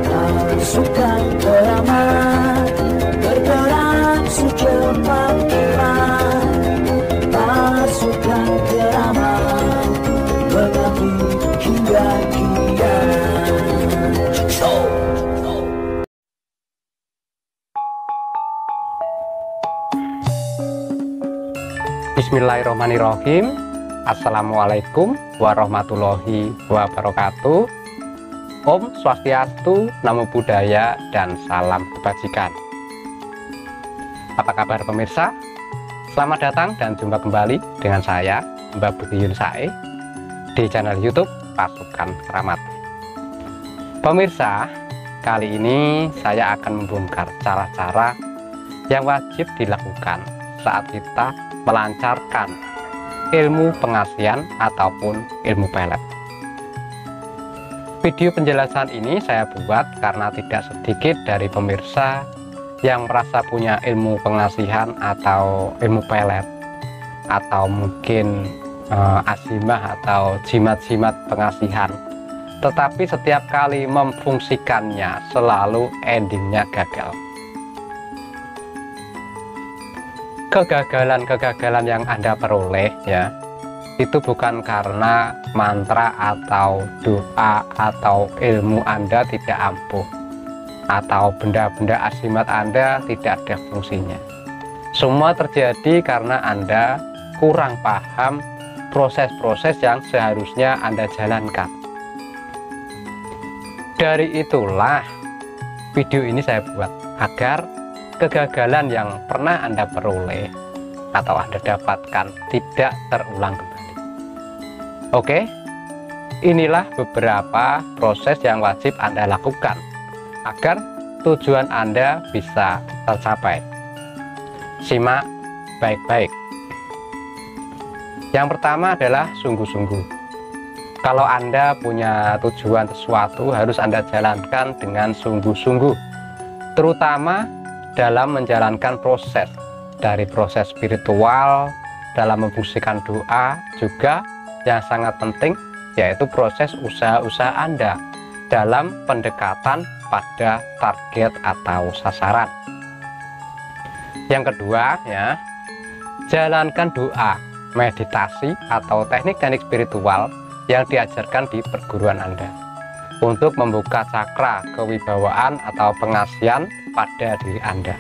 Pasukan keramat bergerak secepat kilat. Pasukan keramat mengabdi hingga kiamat. Bismillahirrahmanirrahim. Assalamualaikum warahmatullahi wabarakatuh. Om Swastiastu, Namo Buddhaya, dan salam kebajikan. Apa kabar pemirsa? Selamat datang dan jumpa kembali dengan saya, Mbak Budi Yunsae, di channel YouTube Pasukan Keramat. Pemirsa, kali ini saya akan membongkar cara-cara yang wajib dilakukan saat kita melancarkan ilmu pengasihan ataupun ilmu pelet. Video penjelasan ini saya buat karena tidak sedikit dari pemirsa yang merasa punya ilmu pengasihan atau ilmu pelet, atau mungkin azimah atau jimat-jimat pengasihan, tetapi setiap kali memfungsikannya selalu endingnya gagal. Kegagalan-kegagalan yang Anda peroleh ya, itu bukan karena mantra atau doa atau ilmu Anda tidak ampuh, atau benda-benda azimat Anda tidak ada fungsinya. Semua terjadi karena Anda kurang paham proses-proses yang seharusnya Anda jalankan. Dari itulah video ini saya buat agar kegagalan yang pernah Anda peroleh atau Anda dapatkan tidak terulang kembali. Oke, inilah beberapa proses yang wajib Anda lakukan agar tujuan Anda bisa tercapai. Simak baik-baik. Yang pertama adalah sungguh-sungguh. Kalau Anda punya tujuan sesuatu, harus Anda jalankan dengan sungguh-sungguh, terutama dalam menjalankan proses, dari proses spiritual, dalam memfungsikan doa, juga yang sangat penting yaitu proses usaha-usaha Anda dalam pendekatan pada target atau sasaran. Yang kedua ya, jalankan doa, meditasi atau teknik-teknik spiritual yang diajarkan di perguruan Anda untuk membuka cakra kewibawaan atau pengasihan pada diri Anda,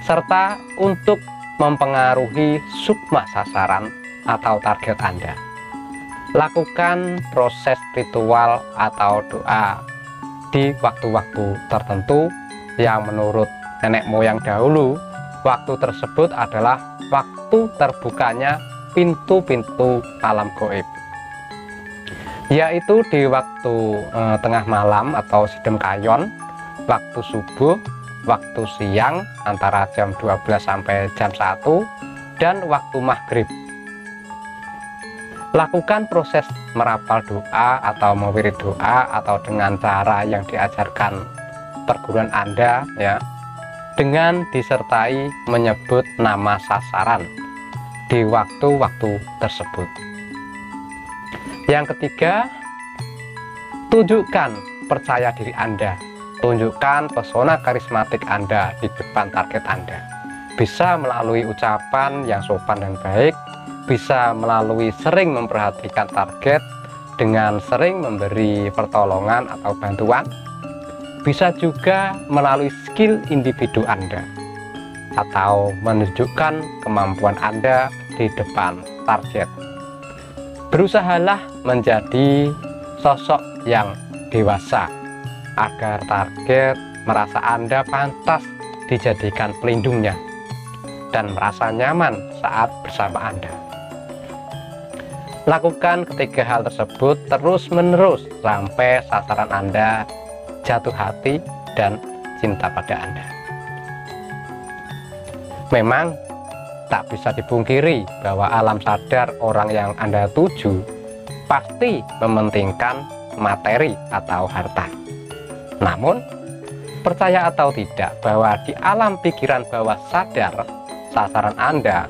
serta untuk mempengaruhi sukma sasaran atau target Anda. Lakukan proses ritual atau doa di waktu-waktu tertentu yang menurut nenek moyang dahulu, waktu tersebut adalah waktu terbukanya pintu-pintu alam gaib, yaitu di waktu tengah malam atau sidem kayon, waktu subuh, waktu siang antara jam 12 sampai jam 1, dan waktu maghrib. Lakukan proses merapal doa atau mewirid doa atau dengan cara yang diajarkan perguruan Anda ya, dengan disertai menyebut nama sasaran di waktu-waktu tersebut. Yang ketiga, tunjukkan percaya diri Anda, tunjukkan pesona karismatik Anda di depan target Anda. Bisa melalui ucapan yang sopan dan baik, bisa melalui sering memperhatikan target dengan sering memberi pertolongan atau bantuan, bisa juga melalui skill individu Anda atau menunjukkan kemampuan Anda di depan target. Berusahalah menjadi sosok yang dewasa agar target merasa Anda pantas dijadikan pelindungnya dan merasa nyaman saat bersama Anda. Lakukan ketiga hal tersebut terus-menerus sampai sasaran Anda jatuh hati dan cinta pada Anda. Memang tak bisa dipungkiri bahwa alam sadar orang yang Anda tuju pasti mementingkan materi atau harta. Namun, percaya atau tidak bahwa di alam pikiran bawah sadar sasaran Anda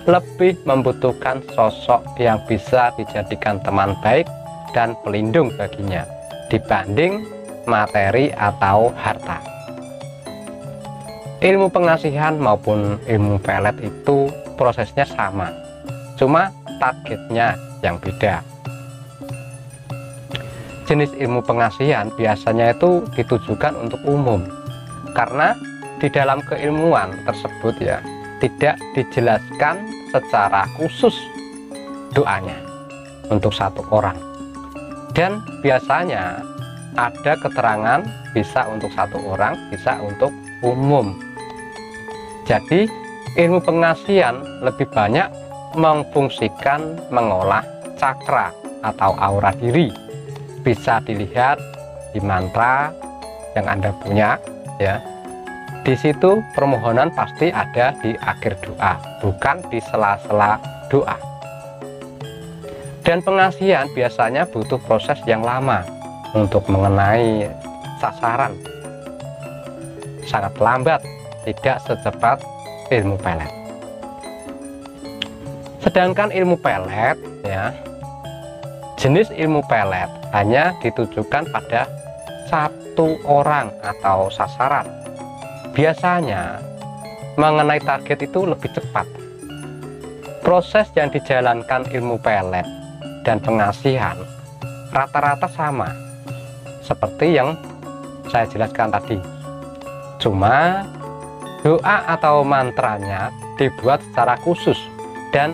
lebih membutuhkan sosok yang bisa dijadikan teman baik dan pelindung baginya dibanding materi atau harta. Ilmu pengasihan maupun ilmu pelet itu prosesnya sama, cuma targetnya yang beda. Jenis ilmu pengasihan biasanya itu ditujukan untuk umum, karena di dalam keilmuan tersebut ya tidak dijelaskan secara khusus doanya untuk satu orang, dan biasanya ada keterangan bisa untuk satu orang, bisa untuk umum. Jadi ilmu pengasihan lebih banyak memfungsikan mengolah cakra atau aura diri. Bisa dilihat di mantra yang Anda punya ya. Di situ permohonan pasti ada di akhir doa, bukan di sela-sela doa. Dan pengasihan biasanya butuh proses yang lama untuk mengenai sasaran. Sangat lambat, tidak secepat ilmu pelet. Sedangkan ilmu pelet ya, jenis ilmu pelet hanya ditujukan pada satu orang atau sasaran. Biasanya mengenai target itu lebih cepat. Proses yang dijalankan ilmu pelet dan pengasihan rata-rata sama seperti yang saya jelaskan tadi. Cuma doa atau mantranya dibuat secara khusus dan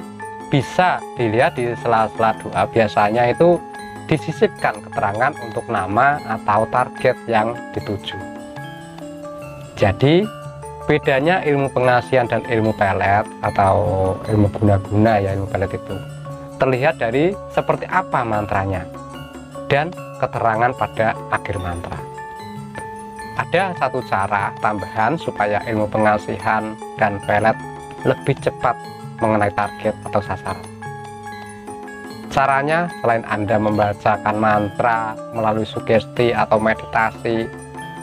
bisa dilihat di sela-sela doa. Biasanya itu disisipkan keterangan untuk nama atau target yang dituju. Jadi bedanya ilmu pengasihan dan ilmu pelet atau ilmu guna-guna ya, ilmu pelet itu terlihat dari seperti apa mantranya dan keterangan pada akhir mantra. Ada satu cara tambahan supaya ilmu pengasihan dan pelet lebih cepat mengenai target atau sasaran. Caranya selain Anda membacakan mantra melalui sugesti atau meditasi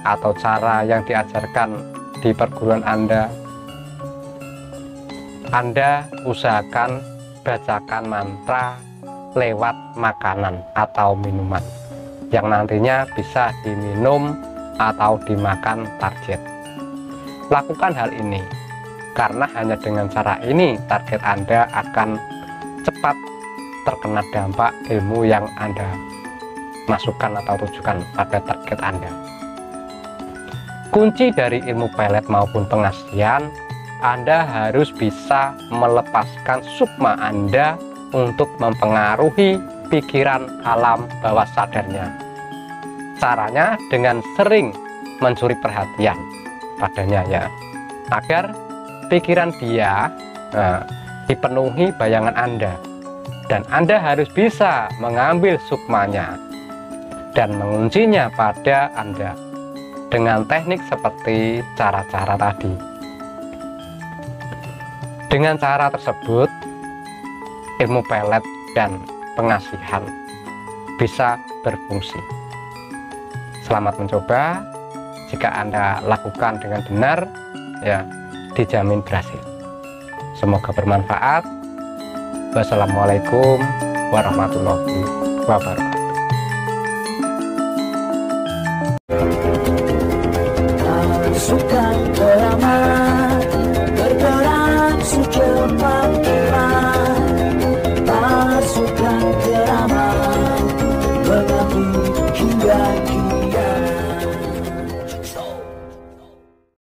atau cara yang diajarkan di perguruan Anda usahakan bacakan mantra lewat makanan atau minuman yang nantinya bisa diminum atau dimakan target. Lakukan hal ini karena hanya dengan cara ini target Anda akan cepat terkena dampak ilmu yang Anda masukkan atau tujukan pada target Anda. Kunci dari ilmu pelet maupun pengasihan, Anda harus bisa melepaskan sukma Anda untuk mempengaruhi pikiran alam bawah sadarnya. Caranya dengan sering mencuri perhatian padanya ya, agar pikiran dia dipenuhi bayangan Anda, dan Anda harus bisa mengambil sukmanya dan menguncinya pada Anda dengan teknik seperti cara-cara tadi. Dengan cara tersebut ilmu pelet dan pengasihan bisa berfungsi. Selamat mencoba. Jika Anda lakukan dengan benar ya, dijamin berhasil. Semoga bermanfaat. Wassalamualaikum warahmatullahi wabarakatuh.